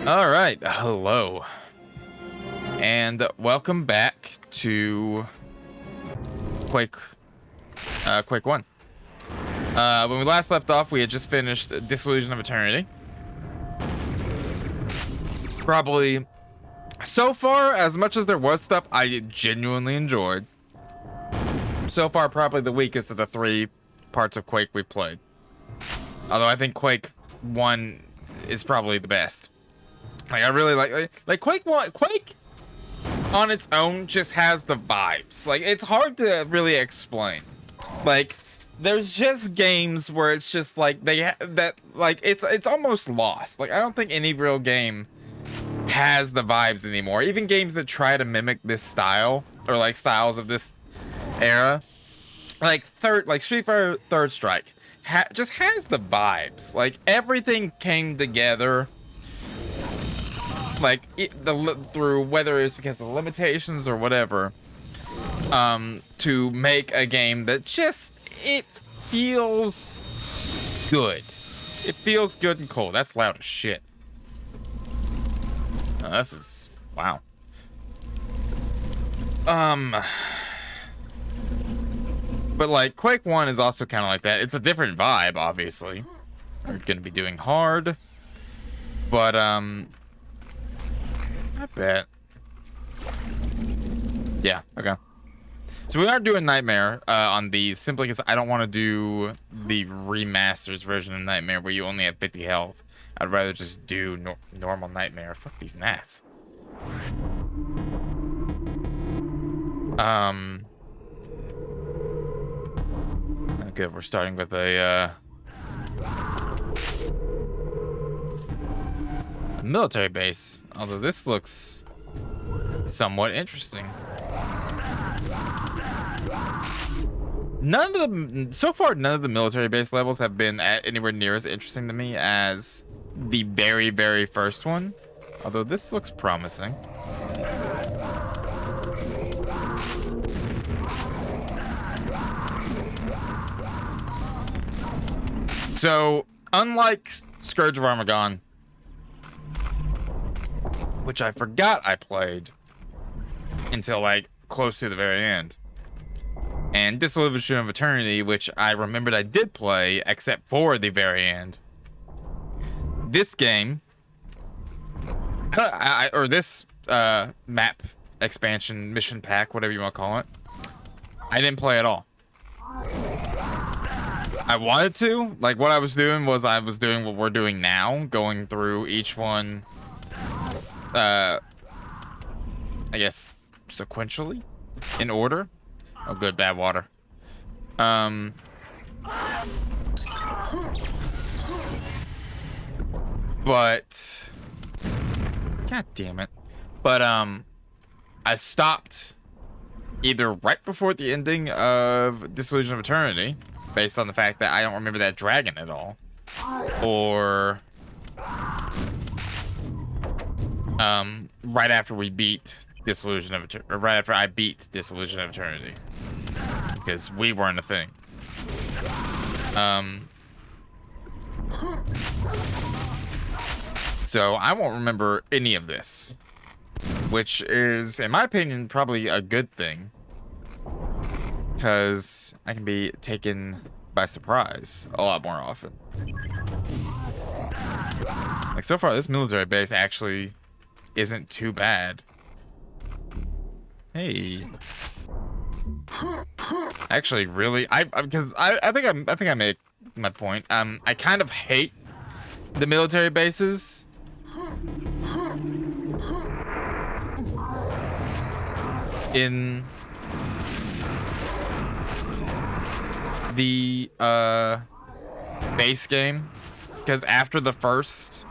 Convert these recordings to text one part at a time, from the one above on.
All right, hello, and welcome back to Quake, Quake 1. When we last left off, we had just finished Disillusion of Eternity. Probably, so far, as much as there was stuff I genuinely enjoyed, so far probably the weakest of the three parts of Quake we played. Although I think Quake 1 is probably the best. Like, I really like Quake 1. Quake on its own just has the vibes. Like, it's hard to really explain. Like, there's just games where it's just like it's almost lost. Like, I don't think any real game has the vibes anymore. Even games that try to mimic this style or like styles of this era, like Street Fighter Third Strike, just has the vibes. Like, everything came together. Like, through whether it's because of the limitations or whatever, to make a game that just, it feels good. It feels good and cool. That's loud as shit. Oh, this is, wow. But like, Quake 1 is also kind of like that. It's a different vibe, obviously. We're gonna be doing hard, but I bet. Yeah, okay. So we are doing Nightmare on these simply because I don't want to do the remasters version of Nightmare where you only have 50 health. I'd rather just do normal Nightmare. Fuck these gnats. Okay, we're starting with a military base, although this looks somewhat interesting. So far, none of the military base levels have been anywhere near as interesting to me as the very, very first one, although this looks promising. So, unlike Scourge of Armageddon, which I forgot I played until like close to the very end, and Disillusion of Eternity, which I remembered I did play except for the very end, this game, or this map expansion mission pack, whatever you want to call it, I didn't play at all. I wanted to. Like, what I was doing was I was doing what we're doing now, going through each one, I guess sequentially, in order. Oh, good, bad water. But god damn it. But I stopped either right before the ending of Disillusion of Eternity, based on the fact that I don't remember that dragon at all, or right after we beat Disillusion of Eternity, or right after I beat Disillusion of Eternity, because we weren't a thing. So I won't remember any of this, which is, in my opinion, probably a good thing, because I can be taken by surprise a lot more often. Like, so far, this military base actually isn't too bad. Hey. Actually, really, because I think I made my point. I kind of hate the military bases. In the base game, because after the first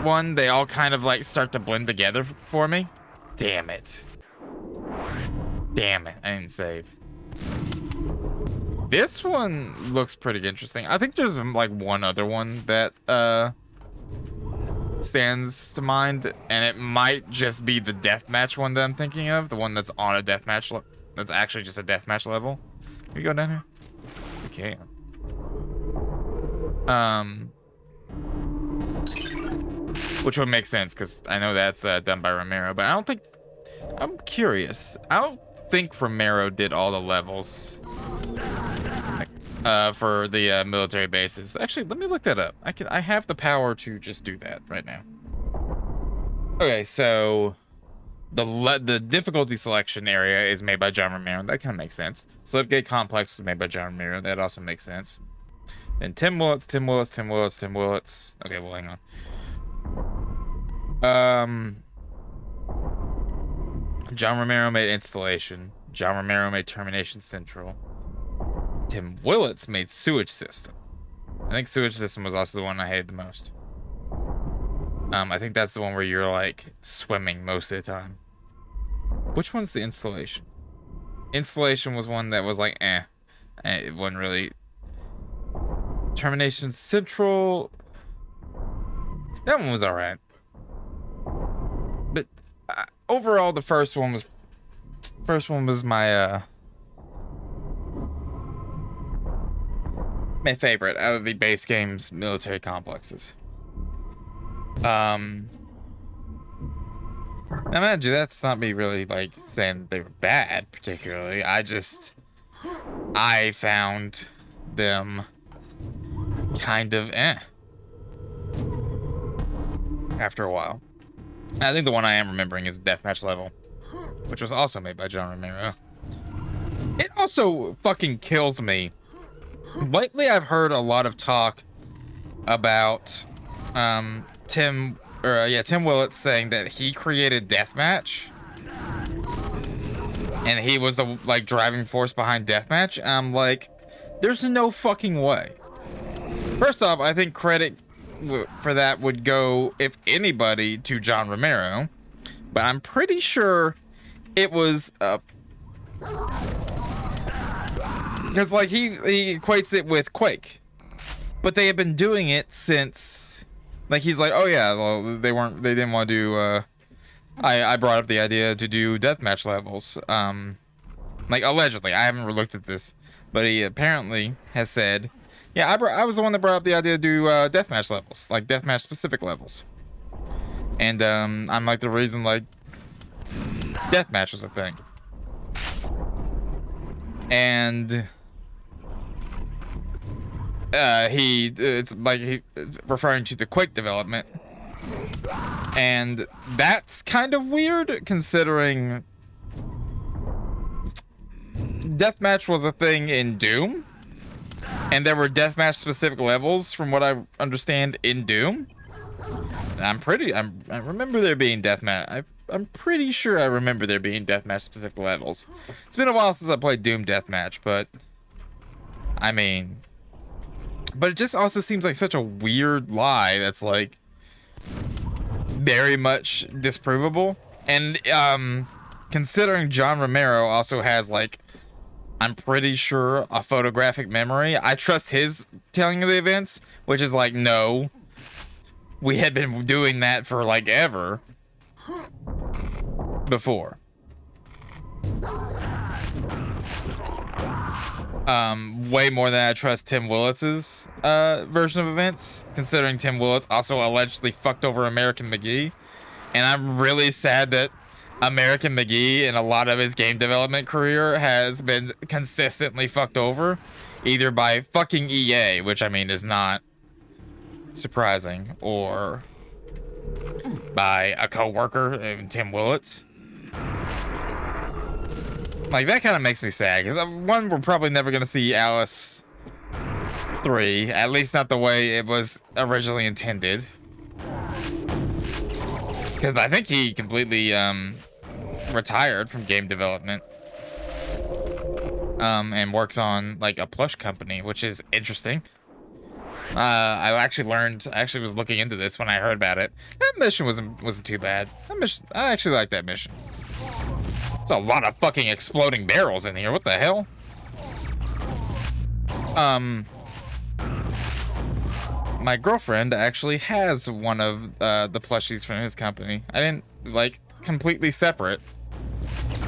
one, they all kind of like start to blend together for me. Damn it. Damn it, I didn't save. This one looks pretty interesting. I think there's like one other one that stands to mind, and it might just be the deathmatch one that I'm thinking of, the one that's on a deathmatch, that's actually just a deathmatch level. Can we go down here? We can. which would make sense because I know that's done by Romero, but I don't think. I'm curious. I don't think Romero did all the levels for the military bases. Actually, let me look that up. I have the power to just do that right now. Okay, so the difficulty selection area is made by John Romero. That kind of makes sense. Slipgate Complex was made by John Romero. That also makes sense. Then Tim Willits. Okay, well, hang on. John Romero made Installation. John Romero made Termination Central. Tim Willits made Sewage System. I think Sewage System was also the one I hated the most. I think that's the one where you're like swimming most of the time. Which one's the Installation? Installation was one that was like it wasn't really. Termination Central, that one was alright, but overall the first one was my my favorite out of the base game's military complexes. Now mind you, that's not me really like saying they were bad particularly. I found them kind of after a while. I think the one I am remembering is Deathmatch Level, which was also made by John Romero. It also fucking kills me. Lately I've heard a lot of talk about Tim Willits saying that he created Deathmatch and he was the like driving force behind Deathmatch. I'm like, there's no fucking way. First off, I think credit for that would go, if anybody, to John Romero, but I'm pretty sure it was because like he equates it with Quake, but they have been doing it since, like, he's like, oh yeah, well, they didn't want to do I brought up the idea to do deathmatch levels, like allegedly. I haven't looked at this, but he apparently has said, yeah, I was the one that brought up the idea to do deathmatch levels, like deathmatch specific levels. And I'm like the reason like deathmatch was a thing. And it's like he referring to the Quake development. And that's kind of weird considering deathmatch was a thing in Doom. And there were deathmatch specific levels, from what I understand, in Doom. I remember there being deathmatch. I'm pretty sure I remember there being deathmatch specific levels. It's been a while since I played Doom deathmatch, but I mean, but it just also seems like such a weird lie that's like very much disprovable. And considering John Romero also has like, I'm pretty sure, a photographic memory, I trust his telling of the events, which is like, no, we had been doing that for like ever before. Way more than I trust Tim Willits's version of events, considering Tim Willits also allegedly fucked over American McGee. And I'm really sad that American McGee in a lot of his game development career has been consistently fucked over, either by fucking EA, which I mean is not surprising, or by a coworker, Tim Willits. Like, that kind of makes me sad, because one, we're probably never going to see Alice 3, at least not the way it was originally intended. Because I think he completely retired from game development, and works on like a plush company, which is interesting. I actually was looking into this when I heard about it. That mission wasn't too bad. I actually liked that mission. There's a lot of fucking exploding barrels in here. What the hell? My girlfriend actually has one of the plushies from his company. I didn't, like, completely separate.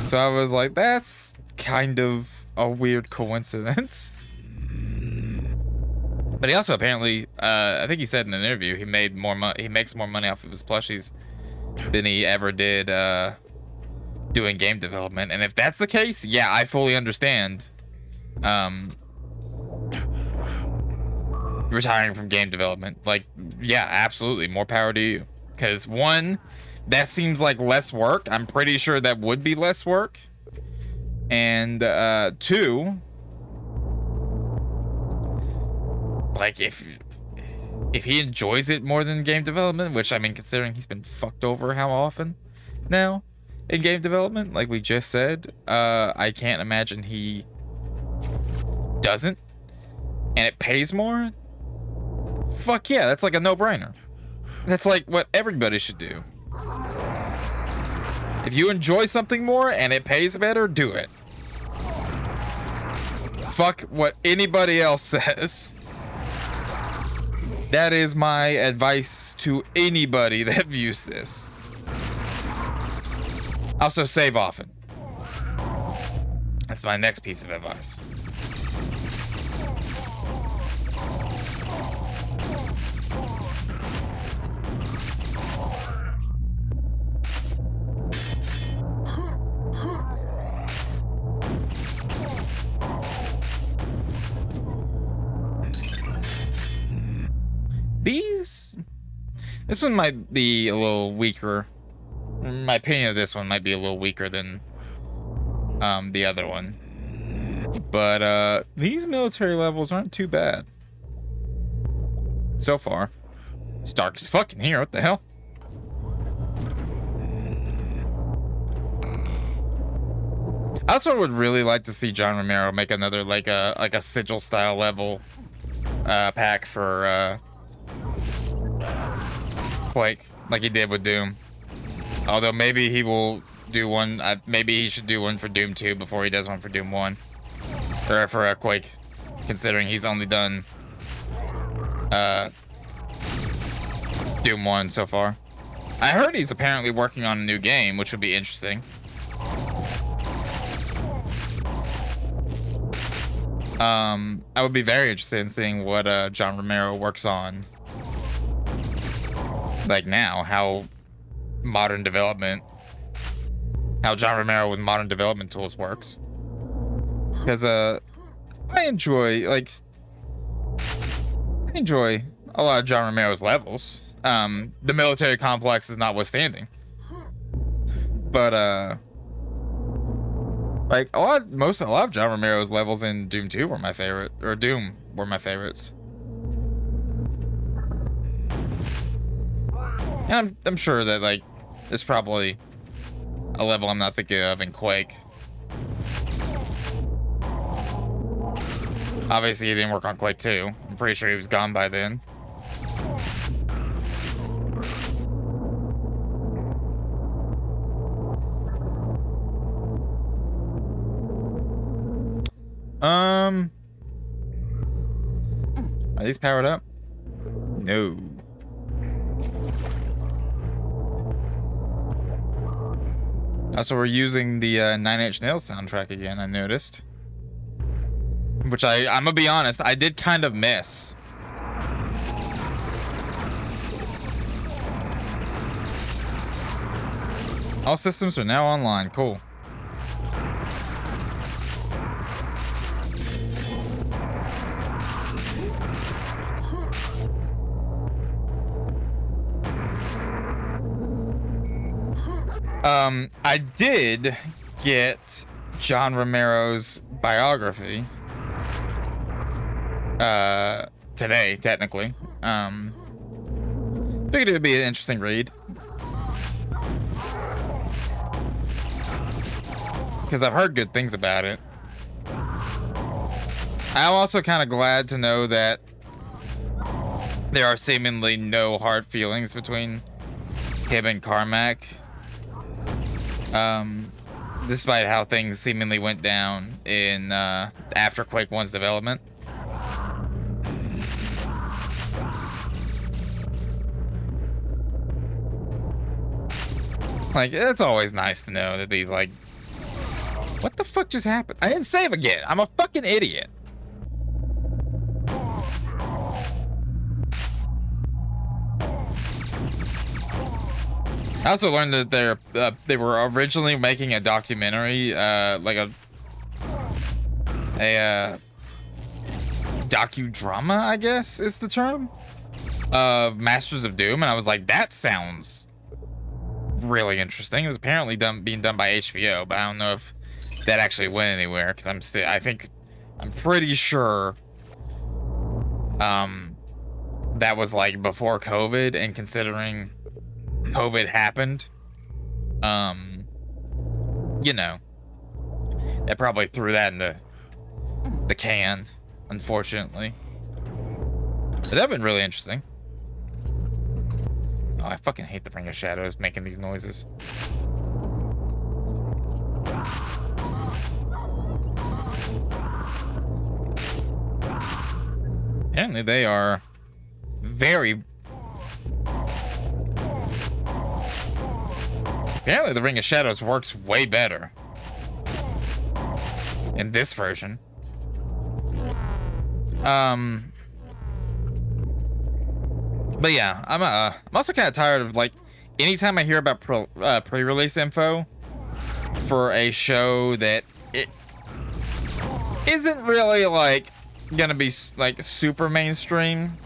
So I was like, that's kind of a weird coincidence. But he also apparently, I think he said in an interview, he made more money. He makes more money off of his plushies than he ever did doing game development. And if that's the case, yeah, I fully understand retiring from game development. Like, yeah, absolutely, more power to you. Because one, that seems like less work. I'm pretty sure that would be less work. And two, like, if he enjoys it more than game development, which, I mean, considering he's been fucked over how often now in game development, like we just said, I can't imagine he doesn't, and it pays more. Fuck yeah, that's like a no-brainer. That's like what everybody should do. If you enjoy something more and it pays better, do it. Fuck what anybody else says. That is my advice to anybody that views this. Also, save often. That's my next piece of advice. This one might be a little weaker. My opinion of this one might be a little weaker than the other one. But these military levels aren't too bad so far. It's dark as fucking here. What the hell? I also would really like to see John Romero make another like a sigil style level pack for Quake, like he did with Doom. Although maybe he will do one. Maybe he should do one for Doom 2 before he does one for Doom 1, or for Quake, considering he's only done Doom 1 so far. I heard he's apparently working on a new game, which would be interesting. I would be very interested in seeing what John Romero works on, like now, how John Romero with modern development tools works. Because I enjoy a lot of John Romero's levels. The military complex is notwithstanding. But like a lot of John Romero's levels in Doom 2 were my favorite, or Doom were my favorites. And I'm sure that like there's probably a level I'm not thinking of in Quake. Obviously he didn't work on Quake 2. I'm pretty sure he was gone by then. Are these powered up? No. Also, we're using the Nine Inch Nails soundtrack again, I noticed. Which I'm gonna be honest, I did kind of miss. All systems are now online. Cool. I did get John Romero's biography today, technically. Figured it would be an interesting read, because I've heard good things about it. I'm also kind of glad to know that there are seemingly no hard feelings between him and Carmack. Despite how things seemingly went down in after Quake 1's development. Like, it's always nice to know that these, like, what the fuck just happened? I didn't save again. I'm a fucking idiot. I also learned that they were originally making a documentary, like a docudrama, I guess is the term, of Masters of Doom, and I was like, that sounds really interesting. It was apparently being done by HBO, but I don't know if that actually went anywhere, because I'm pretty sure that was like before COVID, and considering COVID happened, you know, that probably threw that in the can, unfortunately. But that'd been really interesting. Oh, I fucking hate the Ring of Shadows making these noises. Apparently they are very... Apparently the Ring of Shadows works way better in this version. But yeah, I'm also kind of tired of, like, anytime I hear about pre-release info for a show that it isn't really like gonna be like super mainstream.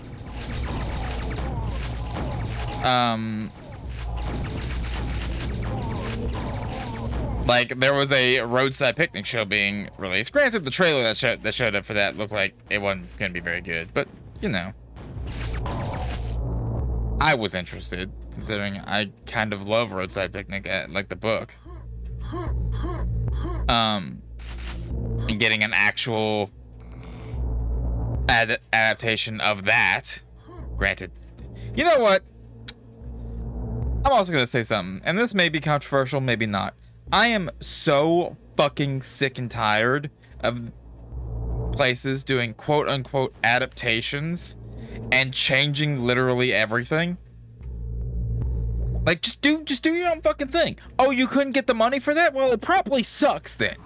Like, there was a Roadside Picnic show being released. Granted, the trailer that showed up for that looked like it wasn't gonna be very good, but you know, I was interested, considering I kind of love Roadside Picnic, like the book. And getting an actual adaptation of that. Granted, you know what? I'm also gonna say something, and this may be controversial, maybe not. I am so fucking sick and tired of places doing quote-unquote adaptations and changing literally everything. Like, just do your own fucking thing. Oh, you couldn't get the money for that? Well, it probably sucks then.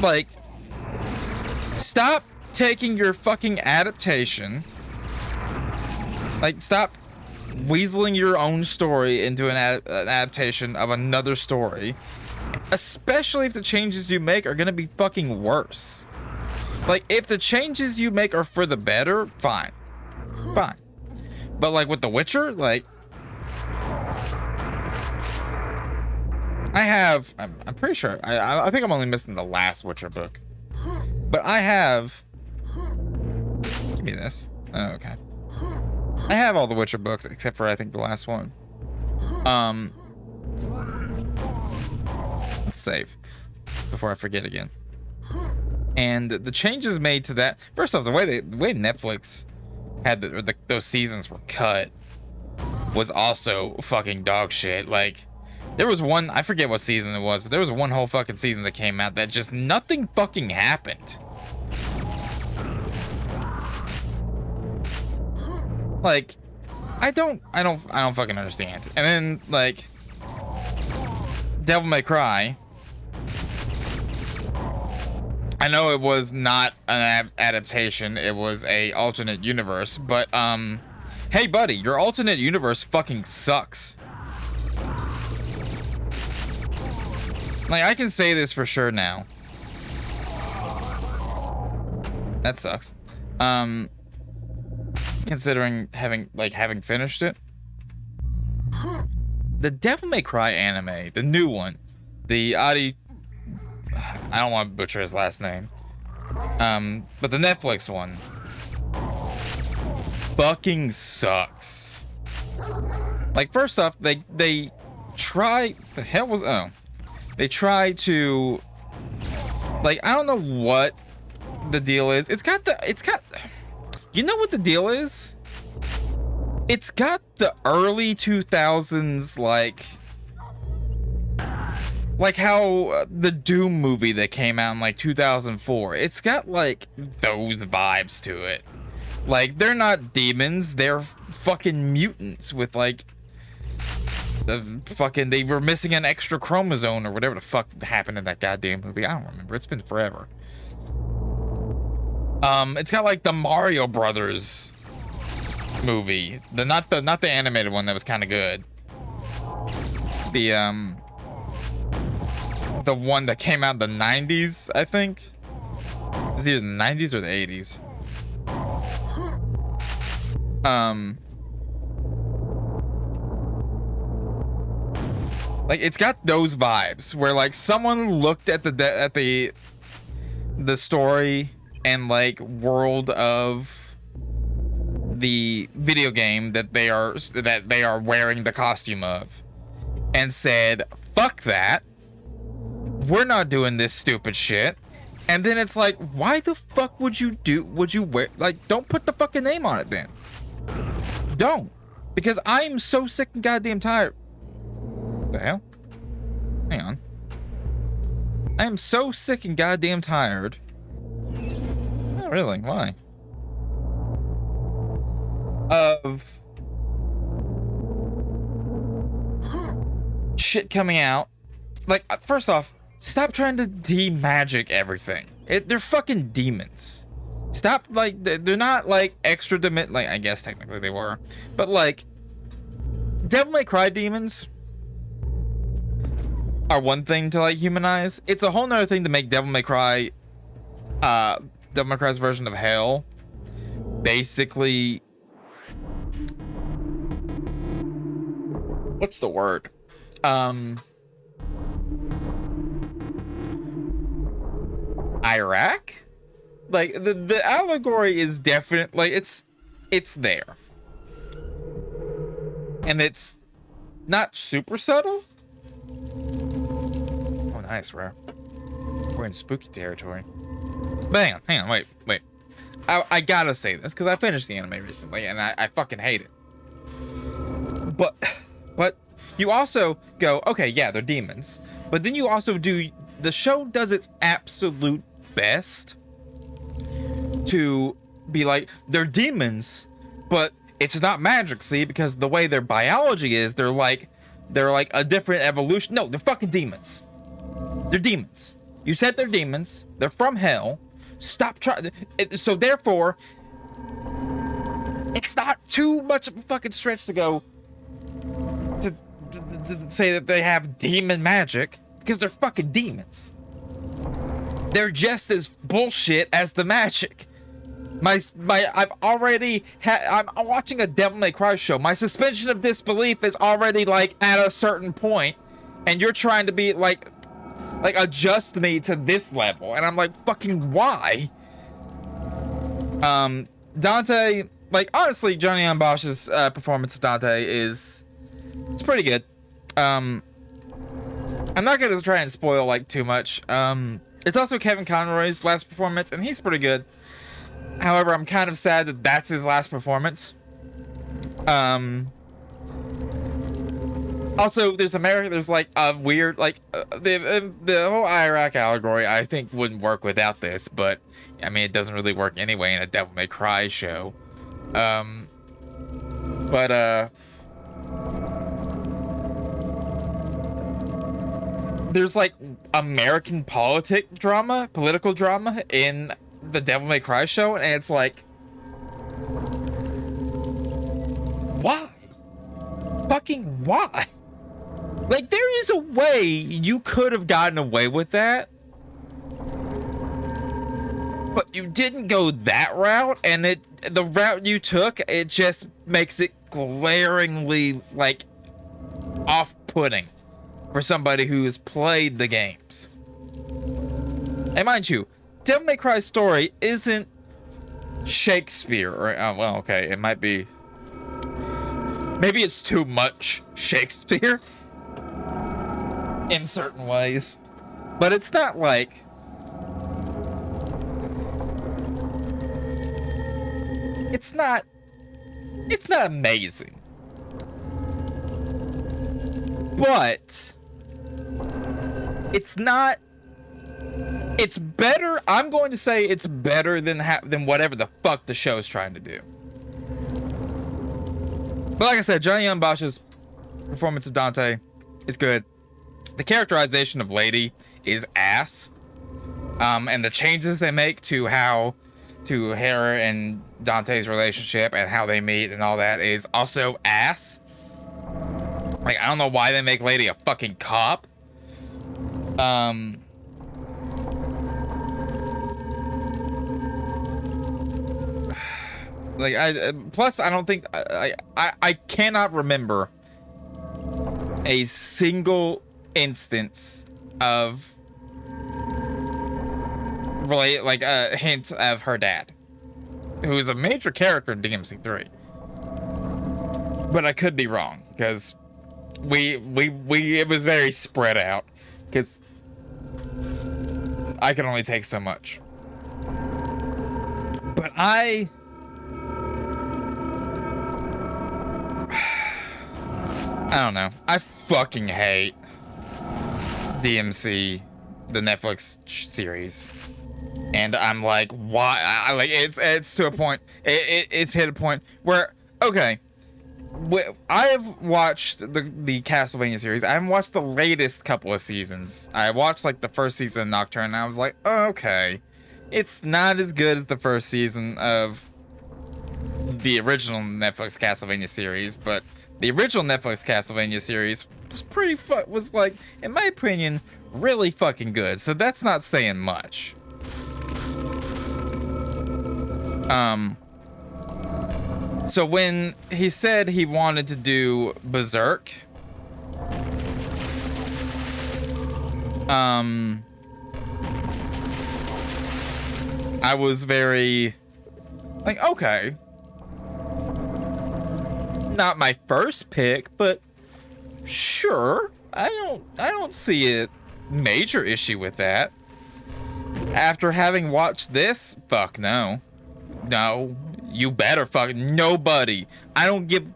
Like, stop taking your fucking adaptation. Like, stop weaseling your own story into an adaptation of another story, especially if the changes you make are gonna be fucking worse. Like, if the changes you make are for the better, fine, but like with The Witcher, like, I'm pretty sure I think I'm only missing the last Witcher book, but I have, give me this. Oh, okay. I have all the Witcher books except for, I think, the last one. Let's save before I forget again. And the changes made to that, first off, the way Netflix had those seasons were cut was also fucking dog shit. Like, there was one, I forget what season it was, but there was one whole fucking season that came out that just nothing fucking happened. Like, I don't fucking understand. And then, like, Devil May Cry, I know it was not an adaptation, it was a alternate universe, but hey buddy, your alternate universe fucking sucks. Like, I can say this for sure now. That sucks. Considering having finished it. The Devil May Cry anime, the new one, the I don't want to butcher his last name. But the Netflix one fucking sucks. Like, first off, they try, the hell was, oh, they try to, like, I don't know what the deal is. It's got, you know what the deal is? It's got the early 2000s, like how the Doom movie that came out in like 2004. It's got like those vibes to it. Like, they're not demons, they're fucking mutants with like they were missing an extra chromosome or whatever the fuck happened in that goddamn movie. I don't remember. It's been forever. It's got like the Mario Brothers movie. Not the animated one that was kind of good. The one that came out in the 90s, I think. It was either the 90s or the 80s. Like, it's got those vibes where like someone looked at the story and like world of the video game that they are wearing the costume of, and said, fuck that, we're not doing this stupid shit. And then it's like, why the fuck would you wear, like, don't put the fucking name on it then. Don't. Because I'm so sick and goddamn tired. The hell? Hang on. I am so sick and goddamn tired. Oh, really? Why? Of shit coming out. Like, first off, stop trying to de-magic everything. They're fucking demons. Stop, like, they're not, like, extra like, I guess technically they were. But, like, Devil May Cry demons are one thing to, like, humanize. It's a whole nother thing to make Devil May Cry's version of hell basically... What's the word? Iraq? Like, the allegory is definite, like, it's there. And it's not super subtle. Oh, nice, Rare. We're in spooky territory. But hang on, wait. I gotta say this, because I finished the anime recently, and I fucking hate it. But you also go, okay, yeah, they're demons. But then you also do, the show does its absolute best to be like, they're demons, but it's not magic, see, because the way their biology is, they're like a different evolution. No, they're fucking demons. They're demons. You said they're demons. They're from hell. Stop trying. So therefore, it's not too much of a fucking stretch to go to say that they have demon magic, because they're fucking demons. They're just as bullshit as the magic. I'm watching a Devil May Cry show. My suspension of disbelief is already like at a certain point, and you're trying to be like adjust me to this level, and I'm like, fucking why? Dante, like, honestly, Johnny Ambosh's performance of Dante it's pretty good. I'm not gonna try and spoil like too much. It's also Kevin Conroy's last performance, and he's pretty good. However, I'm kind of sad that that's his last performance. Also, there's like a weird, like, the whole Iraq allegory, I think, wouldn't work without this, but I mean, it doesn't really work anyway in a Devil May Cry show. There's like American political drama in the Devil May Cry show, and it's like, why? Fucking why? Like, there is a way you could have gotten away with that, but you didn't go that route, and the route you took, it just makes it glaringly, like, off-putting for somebody who's played the games. And mind you, Devil May Cry's story isn't Shakespeare, or, well, okay, it might be. Maybe it's too much Shakespeare in certain ways, but it's not like. It's not amazing, but it's not. It's better. I'm going to say it's better than whatever the fuck the show's trying to do. But like I said, Johnny Ambosh's performance of Dante is good. The characterization of Lady is ass. And the changes they make to her and Dante's relationship and how they meet and all that is also ass. Like, I don't know why they make Lady a fucking cop. Like, plus I don't think I cannot remember a single instance of really like a hint of her dad, who is a major character in DMC3. But I could be wrong, because it was very spread out, because I can only take so much. But I don't know. I fucking hate DMC, the Netflix series. And I'm like, why? I like it's to a point. It's hit a point where, okay, I have watched the Castlevania series. I haven't watched the latest couple of seasons. I watched like the first season of Nocturne, and I was like, oh, okay, it's not as good as the first season of the original Netflix Castlevania series, but the original Netflix Castlevania series was like, in my opinion, really fucking good. So that's not saying much. So when he said he wanted to do Berserk, I was very like, okay, not my first pick, but sure, I don't see a major issue with that. After having watched this, fuck no. No, you better fuck nobody. I don't give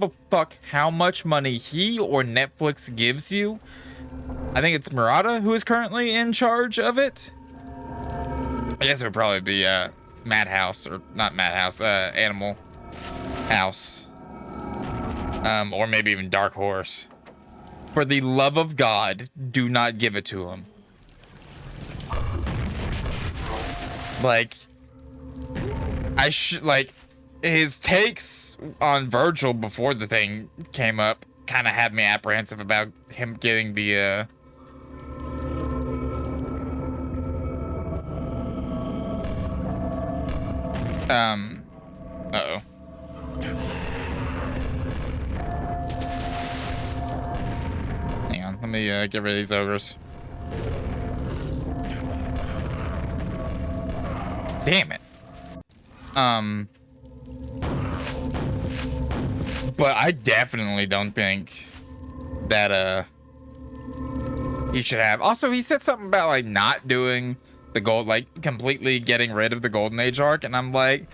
a fuck how much money he or Netflix gives you. I think it's Murata who is currently in charge of it. I guess it would probably be Madhouse, or not Madhouse, Animal House. Or maybe even Dark Horse. For the love of God, do not give it to him. Like, like, his takes on Virgil before the thing came up kind of had me apprehensive about him getting the, uh-oh. Hang on, let me, get rid of these ogres. Damn it. But I definitely don't think that, he should have. Also, he said something about, like, not doing the gold, like, completely getting rid of the Golden Age arc, and I'm like,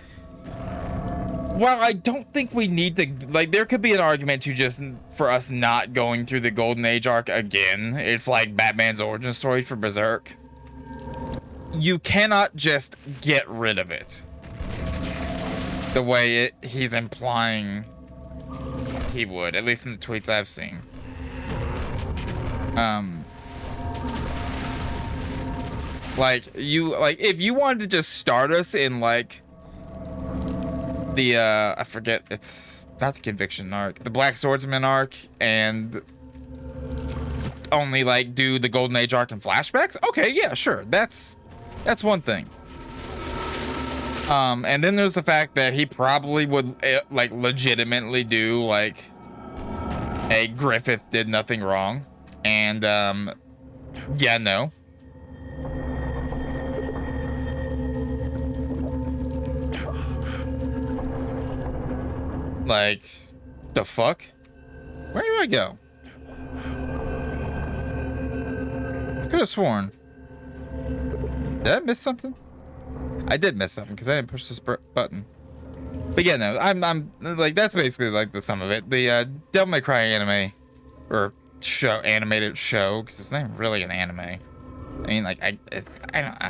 well, I don't think we need to, like, there could be an argument to just, for us not going through the Golden Age arc again. It's like Batman's origin story for Berserk. You cannot just get rid of it the way he's implying he would, at least in the tweets I've seen. Like, if you wanted to just start us in, like, the, I forget, it's not the Conviction arc, the Black Swordsman arc, and only, like, do the Golden Age arc in flashbacks? Okay, yeah, sure, that's one thing. And then there's the fact that he probably would, like, legitimately do, like, a Griffith did nothing wrong. And, yeah, no. Like, the fuck? Where do I go? I could have sworn. Did I miss something? I did miss something because I didn't push this button. But yeah, no, I'm like, that's basically like the sum of it. The Devil May Cry anime, or show, animated show, because it's not really an anime. I mean, like, I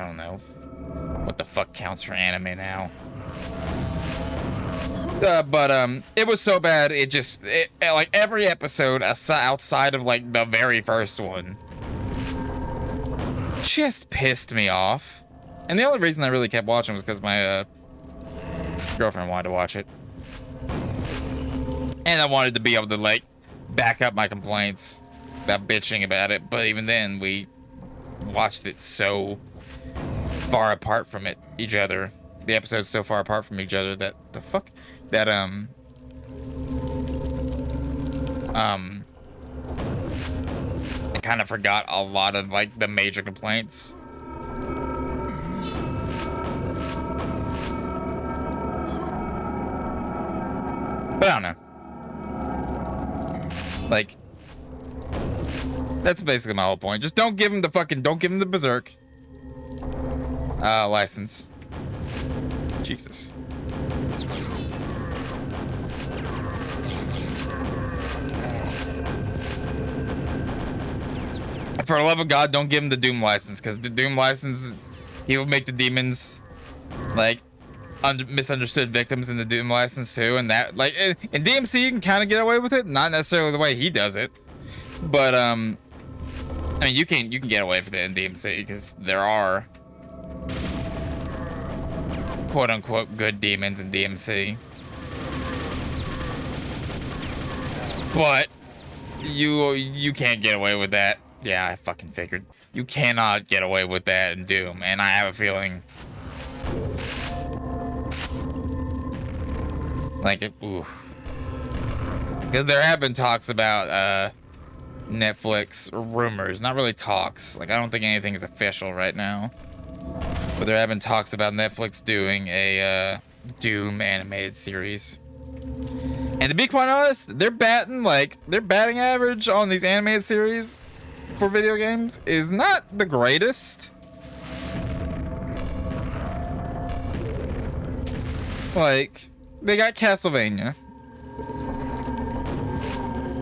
don't know what the fuck counts for anime now. But it was so bad, it like every episode outside of like the very first one just pissed me off. And the only reason I really kept watching was because my Girlfriend wanted to watch it. And I wanted to be able to, like, back up my complaints about bitching about it. But even then, we watched it so far apart from each other. The episodes so far apart from each other that I kind of forgot a lot of, like, the major complaints. But I don't know. Like, that's basically my whole point. Just don't give him the Berserk license. Jesus. For the love of God, don't give him the Doom license, because the Doom license, he will make the demons, like, misunderstood victims in the Doom license too, and that, like, in DMC you can kind of get away with it, not necessarily the way he does it, but I mean, you can get away with it in DMC because there are quote unquote good demons in DMC, but you can't get away with that. Yeah, I fucking figured. You cannot get away with that in Doom, and I have a feeling like it, oof. Because there have been talks about Netflix rumors, not really talks. Like, I don't think anything is official right now, but there have been talks about Netflix doing a Doom animated series. And to be quite honest, their batting average on these animated series for video games is not the greatest. Like, they got Castlevania,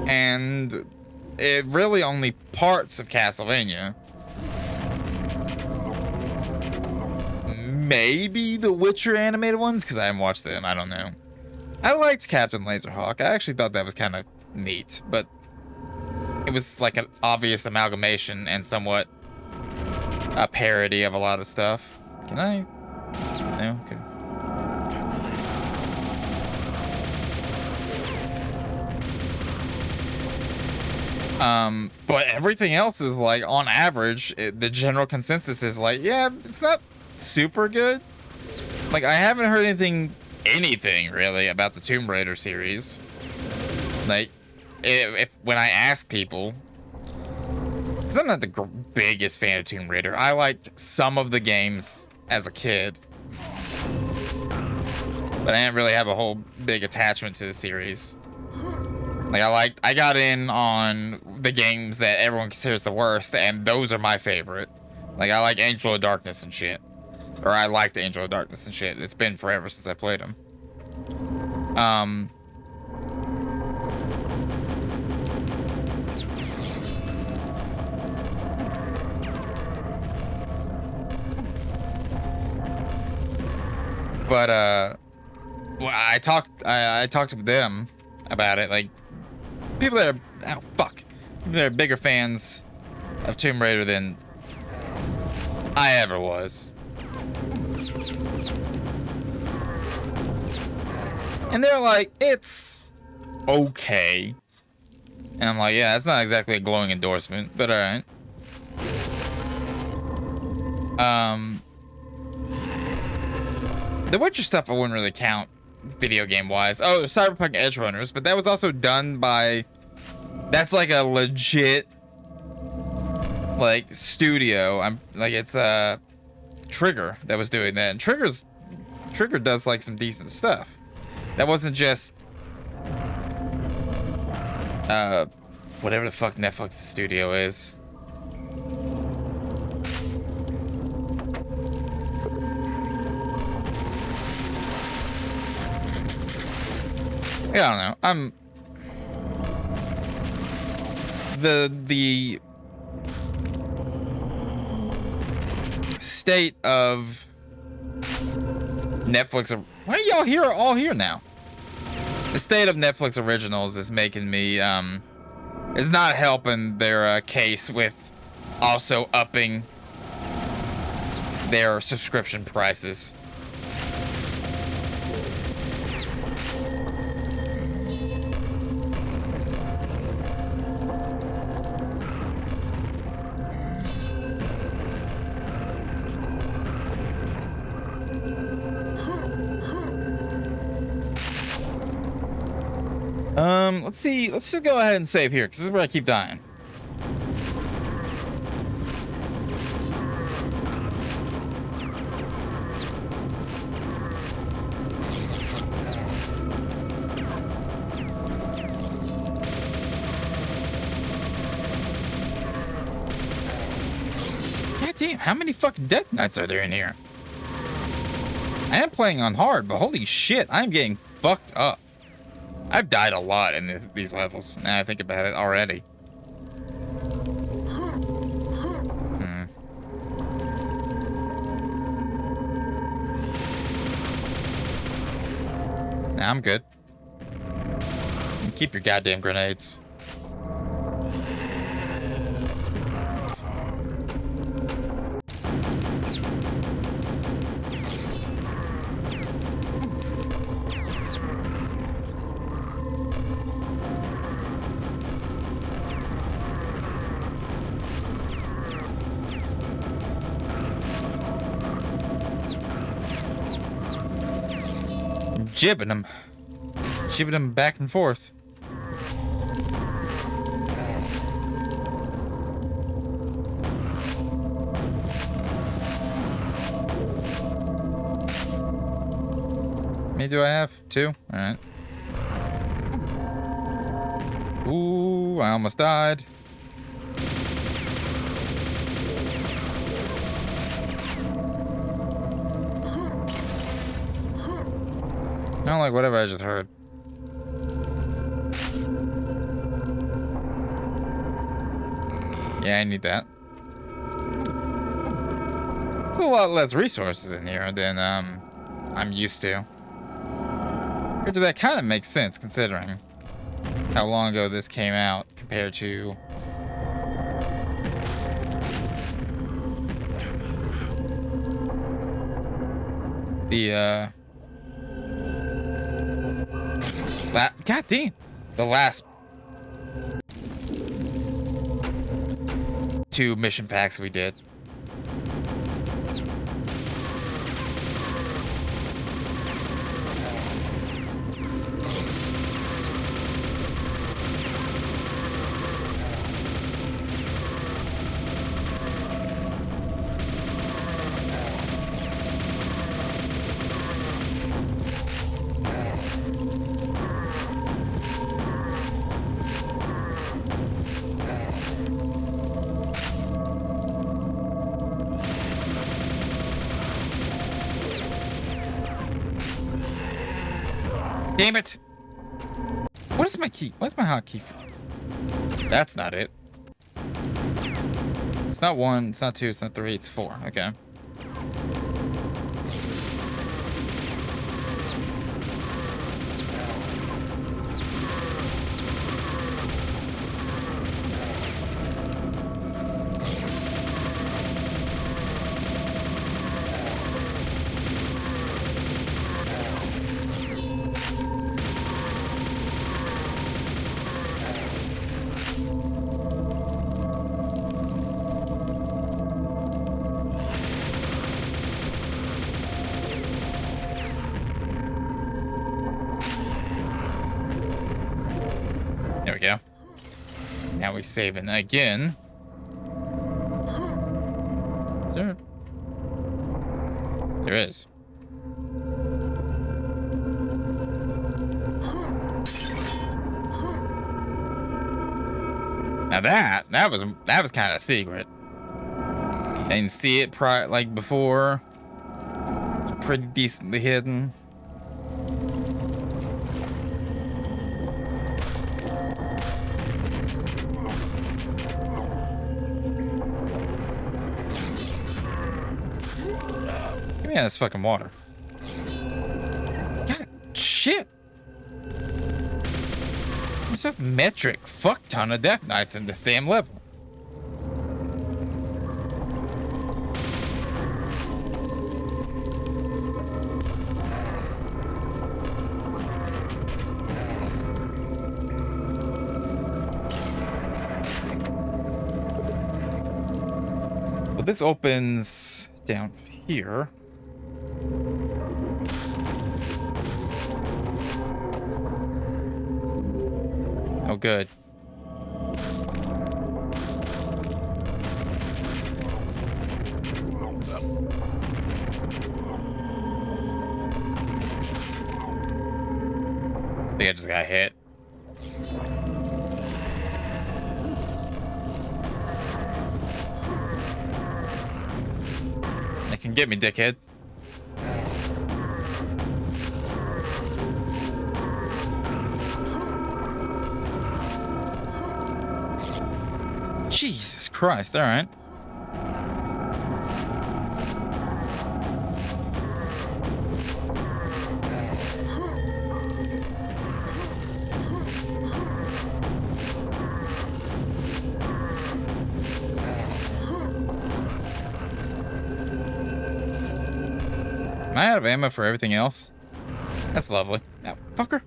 and it really only parts of Castlevania. Maybe the Witcher animated ones, because I haven't watched them, I don't know. I liked Captain Laserhawk. I actually thought that was kind of neat, but it was like an obvious amalgamation and somewhat a parody of a lot of stuff. Can I? No? Okay. But everything else is, like, on average, the general consensus is like, yeah, it's not super good. Like, I haven't heard anything really about the Tomb Raider series. Like, if when I ask people, because I'm not the biggest fan of Tomb Raider. I liked some of the games as a kid, but I didn't really have a whole big attachment to the series. Like, I got in on the games that everyone considers the worst, and those are my favorite. Like, I like Angel of Darkness and shit. Or I liked Angel of Darkness and shit. It's been forever since I played them. But, well, I talked to them about it, like, people that are bigger fans of Tomb Raider than I ever was. And they're like, it's okay. And I'm like, yeah, that's not exactly a glowing endorsement, but alright. The Witcher stuff I wouldn't really count video game wise. Oh, Cyberpunk Edge Runners, but that was also done by, that's like a legit, like, studio. It's Trigger that was doing that, and Trigger does, like, some decent stuff. That wasn't just whatever the fuck Netflix's studio is. Yeah, I don't know. The state of Netflix. Why are y'all all here now? The state of Netflix originals is making me is not helping their case with also upping their subscription prices. Let's see. Let's just go ahead and save here, because this is where I keep dying. God damn, how many fucking Death Knights are there in here? I am playing on hard, but holy shit, I'm getting fucked up. I've died a lot in these levels. Now I think about it already. Nah, I'm good. Keep your goddamn grenades. Jibbing them back and forth. Me, do I have 2? All right. Ooh, I almost died. I don't like whatever I just heard. Yeah, I need that. It's a lot less resources in here than I'm used to. Which that kind of makes sense considering how long ago this came out compared to the God damn, the last 2 mission packs we did. Damn it! What is my key? What's my hotkey for? That's not it. It's not 1, it's not 2, it's not 3, it's 4. Okay. There we go. Now we save it again. Is there? There is. Now that was kind of secret. I didn't see it like before. It's pretty decently hidden. Give me this fucking water. God, shit. There's a metric fuck ton of Death Knights in this damn level. Well, this opens down here. Oh, good. I think I just got hit. They can get me, dickhead. Jesus Christ, all right. Am I out of ammo for everything else? That's lovely. Now, fucker.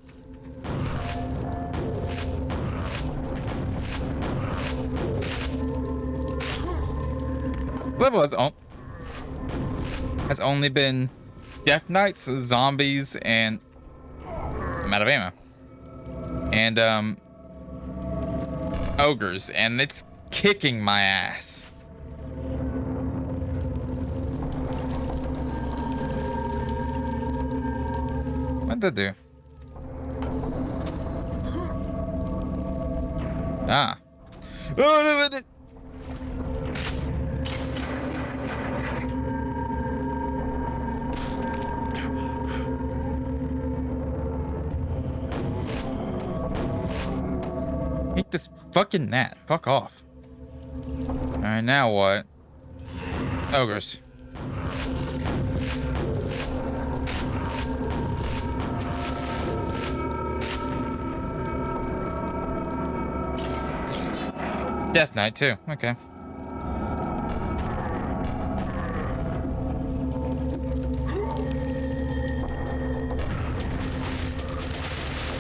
Level has only been Death Knights, zombies, and I'm out of ammo. And ogres, and it's kicking my ass. What'd that do? Ah. Oh, no, no. Hate this fucking gnat. Fuck off. Alright, now what? Ogres. Death Knight, too. Okay.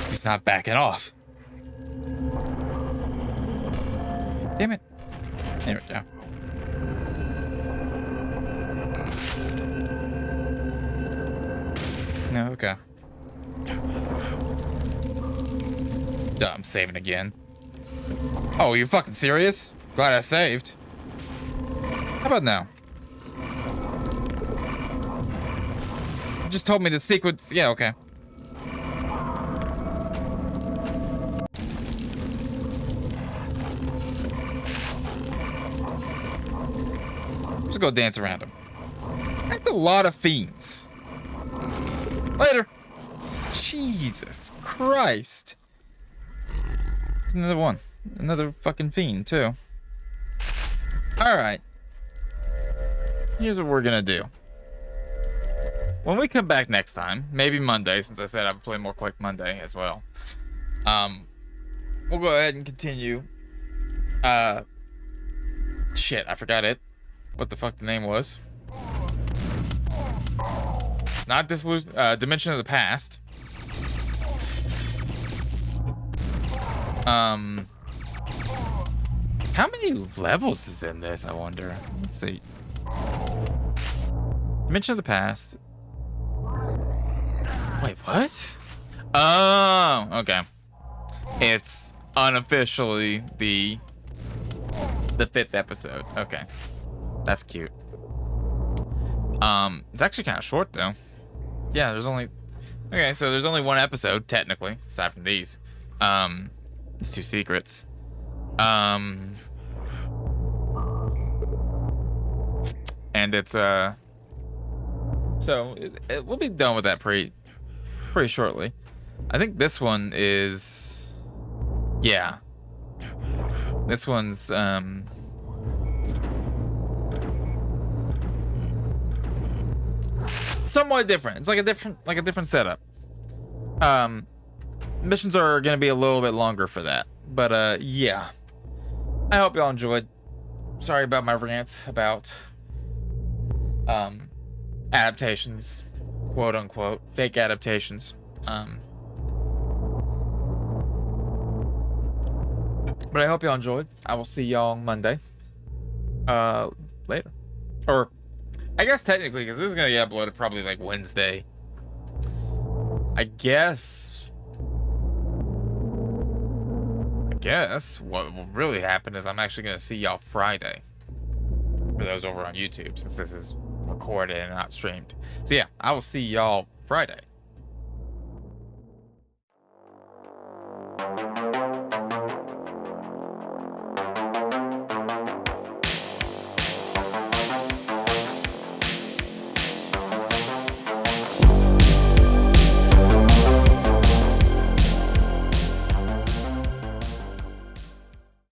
He's not backing off. Damn it. There we go. No, okay. Duh, I'm saving again. Oh, are you fucking serious? Glad I saved. How about now? You just told me the sequence. Yeah, okay. Just go dance around him. That's a lot of fiends. Later. Jesus Christ. There's another one. Another fucking fiend, too. Alright. Here's what we're gonna do. When we come back next time, maybe Monday, since I said I would play more Quake Monday as well. We'll go ahead and continue. Shit, I forgot it. What the fuck the name was. It's not Dimension of the Past. How many levels is in this, I wonder? Let's see. Dimension of the Past. Wait, what? Oh, okay. It's unofficially the 5th episode. Okay. That's cute. It's actually kind of short, though. Yeah, there's only... Okay, so there's only one episode, technically, aside from these. It's 2 secrets. And it's, so, we'll be done with that pretty shortly. I think this one is... Yeah. This one's, somewhat different. It's like a different setup. Missions are gonna be a little bit longer for that, but yeah. I hope y'all enjoyed. Sorry about my rant about adaptations, quote unquote, fake adaptations. But I hope y'all enjoyed. I will see y'all Monday. Later, or I guess technically, because this is gonna get uploaded probably like Wednesday. I guess guess what will really happen is I'm actually gonna see y'all Friday. For those over on YouTube, since this is recorded and not streamed. So yeah, I will see y'all Friday.